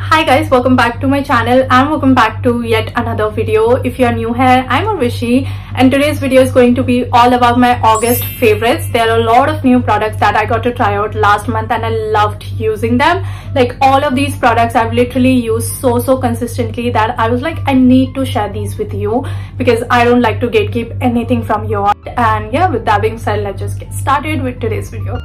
Hi guys, welcome back to my channel and welcome back to yet another video. If you are new here, I'm Urvashi and today's video is going to be all about my August favorites. There are a lot of new products that I got to try out last month and I loved using them. Like all of these products I've literally used so consistently that I was like, I need to share these with you because I don't like to gatekeep anything from you all. And yeah, with that being said, let's just get started with today's video.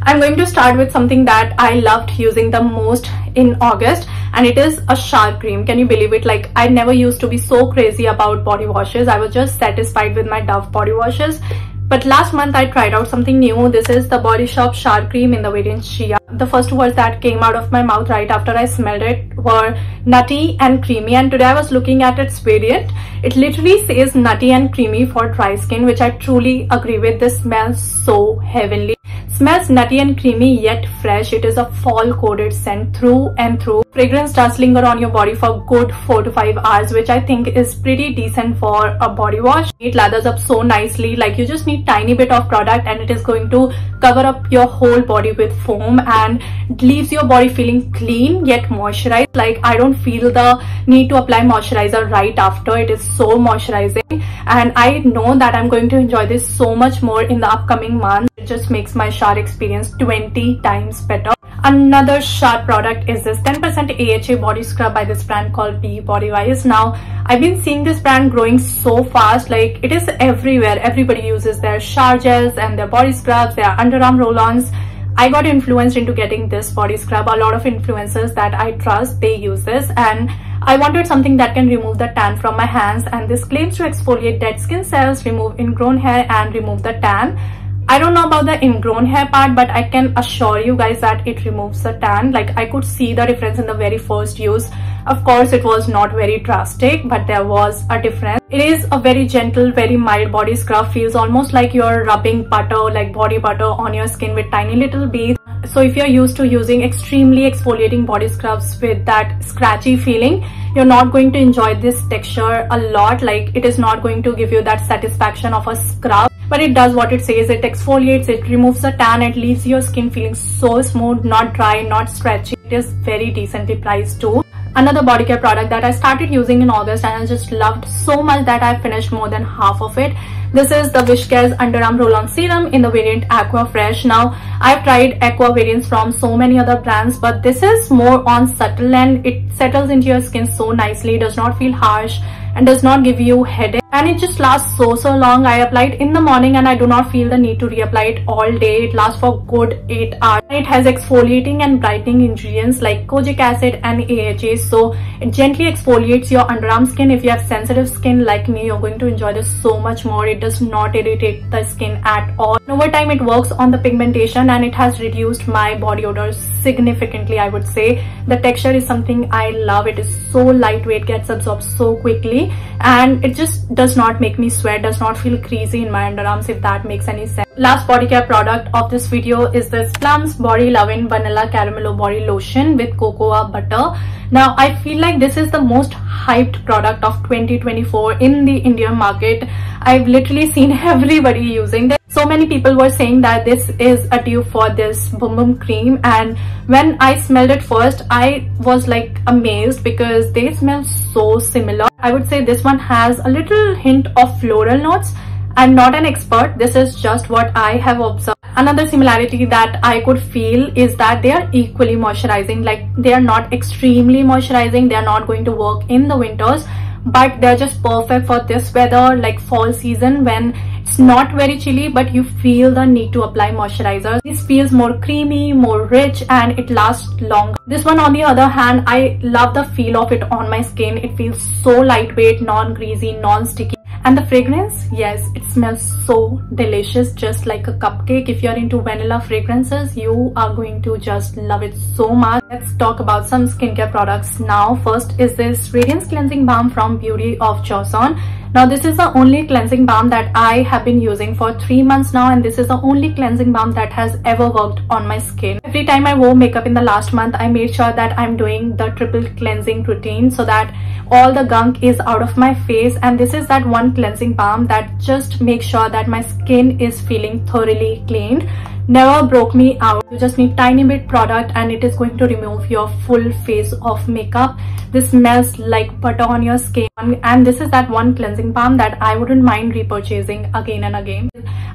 I'm going to start with something that I loved using the most in August, and it is a shower cream. Can you believe it? Like, I never used to be so crazy about body washes. I was just satisfied with my Dove body washes. But last month I tried out something new. This is the Body Shop shower cream in the variant Shea. The first words that came out of my mouth right after I smelled it were nutty and creamy, and today I was looking at its variant. It literally says nutty and creamy for dry skin, which I truly agree with. This smells so heavenly. Smells nutty and creamy yet fresh. It is a fall coded scent through and through. Fragrance does linger on your body for good 4 to 5 hours, which I think is pretty decent for a body wash. It lathers up so nicely. Like, you just need tiny bit of product and it is going to cover up your whole body with foam, and it leaves your body feeling clean yet moisturized. Like, I don't feel the need to apply moisturizer right after. It is so moisturizing and I know that I'm going to enjoy this so much more in the upcoming months. It just makes my shower experience 20 times better. Another shower product is this 10% AHA body scrub by this brand called Beauty Faves. Now, I've been seeing this brand growing so fast. Like, it is everywhere. Everybody uses their shower gels and their body scrubs, their underarm roll-ons. I got influenced into getting this body scrub. A lot of influencers that I trust, they use this, and I wanted something that can remove the tan from my hands, and this claims to exfoliate dead skin cells, remove ingrown hair and remove the tan. I don't know about the ingrown hair part, but I can assure you guys that it removes the tan. Like, I could see the difference in the very first use. Of course, it was not very drastic, but there was a difference. It is a very gentle, very mild body scrub. Feels almost like you're rubbing butter, like body butter, on your skin with tiny little beads. So if you're used to using extremely exfoliating body scrubs with that scratchy feeling, you're not going to enjoy this texture a lot. Like, it is not going to give you that satisfaction of a scrub. But it does what it says. It exfoliates, it removes the tan, it leaves your skin feeling so smooth, not dry, not stretchy. It is very decently priced too. Another body care product that I started using in August and I just loved so much that I finished more than half of it. This is the WishCare's Underarm Roll-On Serum in the variant Aqua Fresh. Now, I've tried Aqua variants from so many other brands, but this is more on subtle and it settles into your skin so nicely, does not feel harsh and does not give you headache, and it just lasts so long. I applied in the morning and I do not feel the need to reapply it all day. It lasts for good 8 hours. It has exfoliating and brightening ingredients like kojic acid and AHA, so it gently exfoliates your underarm skin. If you have sensitive skin like me, you're going to enjoy this so much more. It does not irritate the skin at all. Over time, it works on the pigmentation and it has reduced my body odor significantly, I would say. The texture is something I love. It is so lightweight, gets absorbed so quickly, and it just does not make me sweat, does not feel greasy in my underarms, if that makes any sense. Last body care product of this video is this Plum's Body Lovin' Vanilla Caramello Body Lotion with cocoa butter. Now, I feel like this is the most hyped product of 2024 in the Indian market. I've literally seen everybody using this. So many people were saying that this is a dupe for this Boom Boom cream, and when I smelled it first, I was like amazed because they smell so similar. I would say this one has a little hint of floral notes. I'm not an expert, this is just what I have observed. Another similarity that I could feel is that they are equally moisturizing. Like, they are not extremely moisturizing, they are not going to work in the winters, but they're just perfect for this weather, like fall season, when it's not very chilly but you feel the need to apply moisturizer. This feels more creamy, more rich, and it lasts longer. This one, on the other hand, I love the feel of it on my skin. It feels so lightweight, non-greasy, non-sticky. And the fragrance, yes, it smells so delicious, just like a cupcake. If you're into vanilla fragrances, you are going to just love it so much. Let's talk about some skincare products now. First is this Radiance Cleansing Balm from Beauty of Joseon. Now, this is the only cleansing balm that I have been using for 3 months now, and this is the only cleansing balm that has ever worked on my skin. Every time I wore makeup in the last month, I made sure that I'm doing the triple cleansing routine so that all the gunk is out of my face, and this is that one cleansing balm that just makes sure that my skin is feeling thoroughly cleaned. never broke me out. You just need tiny bit product and it is going to remove your full face of makeup. This smells like butter on your skin, and this is that one cleansing balm that I wouldn't mind repurchasing again and again.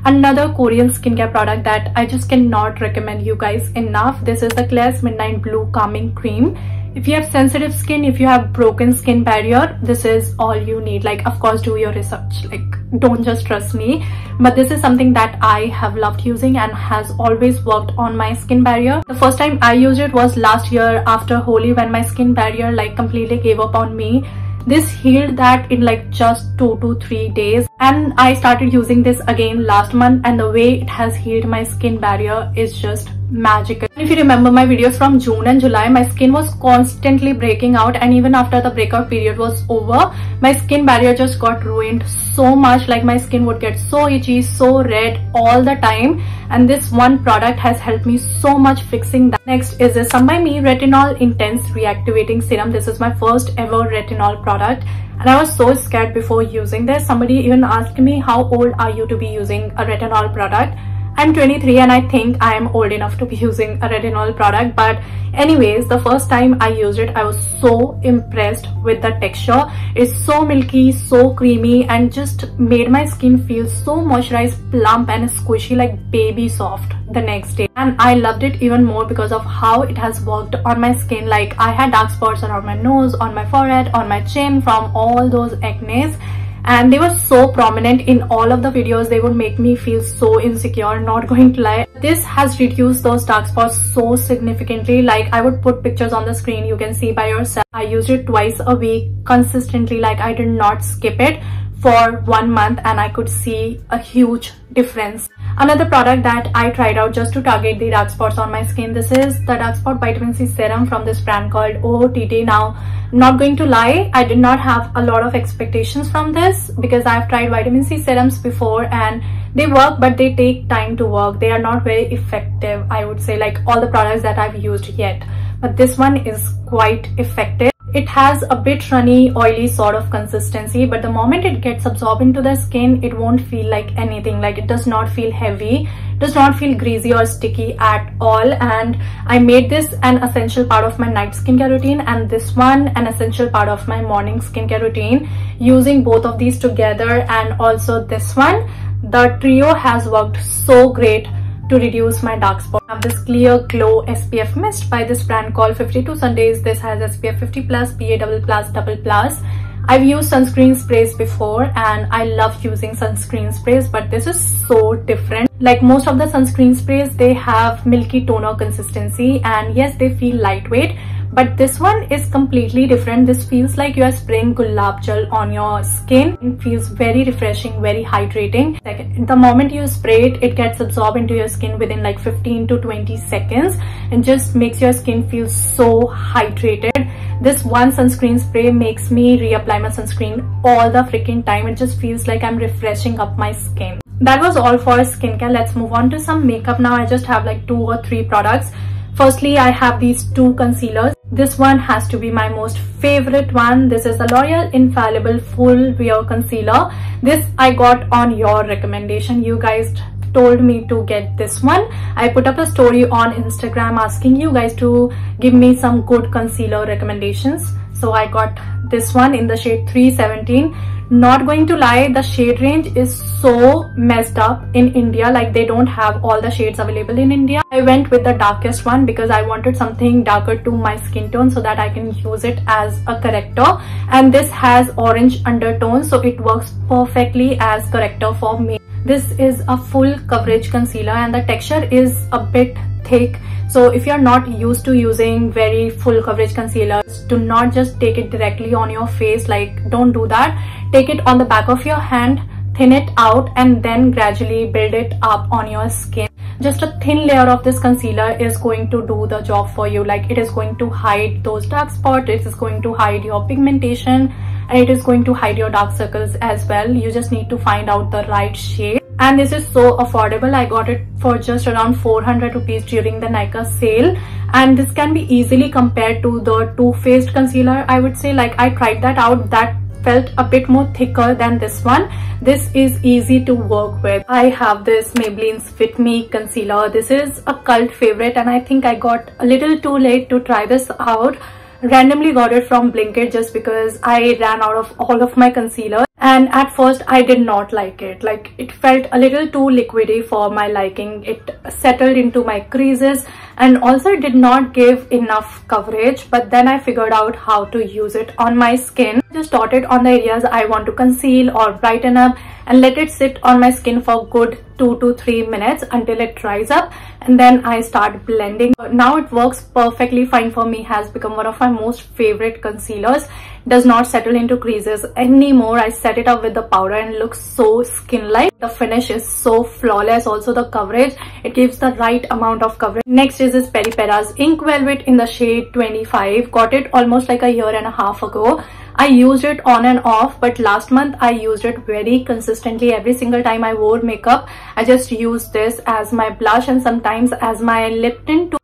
Another Korean skincare product that I just cannot recommend you guys enough. This is the Klairs Midnight Blue Calming Cream. If you have sensitive skin, if you have broken skin barrier, this is all you need. Like, of course, do your research. Like, don't just trust me. But this is something that I have loved using and has always worked on my skin barrier. The first time I used it was last year after Holi, when my skin barrier like completely gave up on me. This healed that in like just 2 to 3 days, and I started using this again last month, and the way it has healed my skin barrier is just magical. If you remember my videos from June and July, my skin was constantly breaking out, and even after the breakout period was over, my skin barrier just got ruined so much. Like, my skin would get so itchy, so red all the time, and this one product has helped me so much fixing that. Next is this Some by Me Retinol Intense Reactivating Serum. This is my first ever retinol product, and I was so scared before using this. Somebody even asked me, how old are you to be using a retinol product? I'm 23 and I think I am old enough to be using a retinol product. But anyways, the first time I used it, I was so impressed with the texture. It's so milky, so creamy, and just made my skin feel so moisturized, plump and squishy, like baby soft the next day. And I loved it even more because of how it has worked on my skin. Like, I had dark spots around my nose, on my forehead, on my chin from all those acne, and they were so prominent in all of the videos. They would make me feel so insecure, not going to lie. This has reduced those dark spots so significantly. Like, I would put pictures on the screen, you can see by yourself. I used it twice a week consistently. Like, I did not skip it for 1 month, and I could see a huge difference. Another product that I tried out just to target the dark spots on my skin, this is the Dark Spot Vitamin C Serum from this brand called OOTT. Now, not going to lie, I did not have a lot of expectations from this because I've tried vitamin C serums before and they work, but they take time to work. They are not very effective, I would say, like all the products that I've used yet. But this one is quite effective. It has a bit runny, oily sort of consistency, but the moment it gets absorbed into the skin, it won't feel like anything. Like, it does not feel heavy, does not feel greasy or sticky at all. And I made this an essential part of my night skincare routine, and this one an essential part of my morning skincare routine. Using both of these together and also this one, the trio has worked so great to reduce my dark spot. I have this Clear Glow SPF mist by this brand called 52 Sundays. This has SPF 50+, PA+++++. I've used sunscreen sprays before and I love using sunscreen sprays, but this is so different. Like most of the sunscreen sprays, they have milky toner consistency, and yes, they feel lightweight, but this one is completely different. This feels like you are spraying gulab jal on your skin. It feels very refreshing, very hydrating. Like, the moment you spray it, it gets absorbed into your skin within like 15 to 20 seconds and just makes your skin feel so hydrated. This one sunscreen spray makes me reapply my sunscreen all the freaking time. It just feels like I'm refreshing up my skin. That was all for skincare. Let's move on to some makeup now. I just have like 2 or 3 products. Firstly, I have these 2 concealers. This one has to be my most favorite one. This is a L'Oreal Infallible Full Wear Concealer. This I got on your recommendation. You guys told me to get this one. I put up a story on Instagram asking you guys to give me some good concealer recommendations. So I got this one in the shade 317. Not going to lie, the shade range is so messed up in India. Like, they don't have all the shades available in India. I went with the darkest one because I wanted something darker to my skin tone so that I can use it as a corrector. And this has orange undertone, so it works perfectly as corrector for me. This is a full coverage concealer and the texture is a bit thick. So if you're not used to using very full coverage concealers, do not just take it directly on your face. Like, don't do that. Take it on the back of your hand, thin it out, and then gradually build it up on your skin. Just a thin layer of this concealer is going to do the job for you. Like, it is going to hide those dark spots, it is going to hide your pigmentation, and it is going to hide your dark circles as well. You just need to find out the right shade. And this is so affordable. I got it for just around 400 rupees during the Nykaa sale. And this can be easily compared to the Too Faced concealer, I would say. Like, I tried that out. That felt a bit more thicker than this one. This is easy to work with. I have this Maybelline's Fit Me concealer. This is a cult favorite and I think I got a little too late to try this out. Randomly got it from Blinkit just because I ran out of all of my concealer, and at first I did not like it. Like, it felt a little too liquidy for my liking. It settled into my creases and also it did not give enough coverage, but then I figured out how to use it on my skin. Just dot it on the areas I want to conceal or brighten up and let it sit on my skin for good 2 to 3 minutes until it dries up, and then I start blending. Now it works perfectly fine for me, has become one of my most favorite concealers. Does not settle into creases anymore. I set it up with the powder and it looks so skin-like. The finish is so flawless. Also the coverage, it gives the right amount of coverage. Next is this Peripera's Ink Velvet in the shade 25. Got it almost like a year and a half ago. I used it on and off, but last month I used it very consistently. Every single time I wore makeup, I just used this as my blush and sometimes as my lip tint too.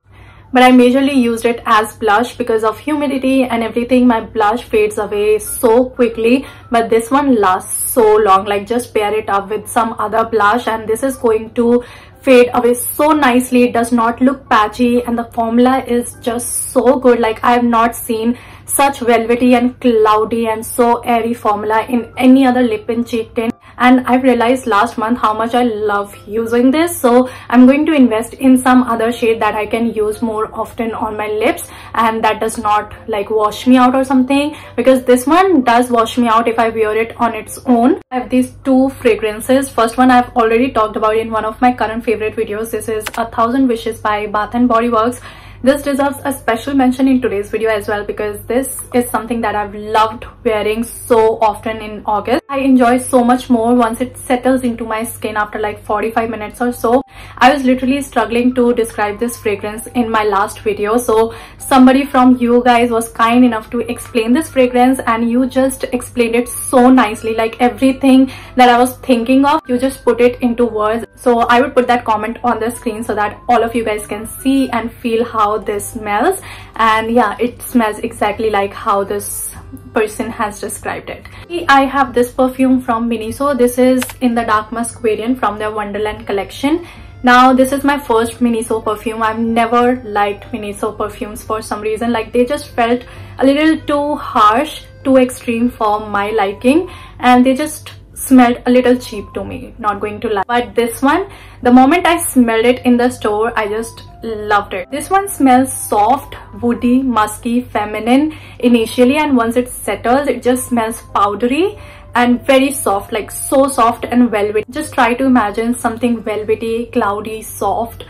But I majorly used it as blush because of humidity and everything. My blush fades away so quickly, but this one lasts so long. Like, just pair it up with some other blush and this is going to fade away so nicely. It does not look patchy and the formula is just so good. Like, I have not seen such velvety and cloudy and so airy formula in any other lip and cheek tint. And I've realized last month how much I love using this, so I'm going to invest in some other shade that I can use more often on my lips and that does not like wash me out or something, because this one does wash me out if I wear it on its own. I have these two fragrances. First one I've already talked about in one of my current favorite videos. This is 1000 Wishes by Bath and Body Works. This deserves a special mention in today's video as well because this is something that I've loved wearing so often in August. I enjoy so much more once it settles into my skin after like 45 minutes or so. I was literally struggling to describe this fragrance in my last video, so somebody from you guys was kind enough to explain this fragrance and you just explained it so nicely. Like, everything that I was thinking of, you just put it into words. So I would put that comment on the screen so that all of you guys can see and feel how this smells. And yeah, it smells exactly like how this person has described it. I have this perfume from MINISO. This is in the Dark Musk variant from their Wonderland collection. Now, this is my first MINISO perfume. I've never liked MINISO perfumes for some reason. Like, they just felt a little too harsh, too extreme for my liking, and they just smelled a little cheap to me, not going to lie. But this one, the moment I smelled it in the store, I just loved it. This one smells soft, woody, musky, feminine initially, and once it settles, it just smells powdery and very soft, like so soft and velvety. Just try to imagine something velvety, cloudy, soft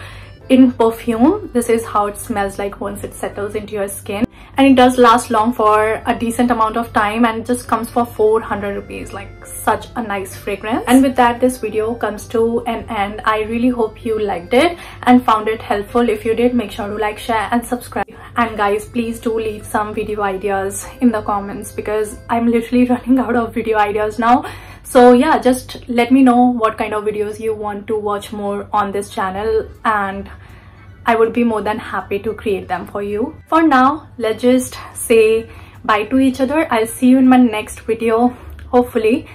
in perfume. This is how it smells like once it settles into your skin, and it does last long for a decent amount of time and just comes for 400 rupees. Like, such a nice fragrance. And with that, this video comes to an end. I really hope you liked it and found it helpful. If you did, make sure to like, share and subscribe. And guys, please do leave some video ideas in the comments because I'm literally running out of video ideas now. So yeah, just let me know what kind of videos you want to watch more on this channel and I would be more than happy to create them for you. For now, let's just say bye to each other. I'll see you in my next video, hopefully.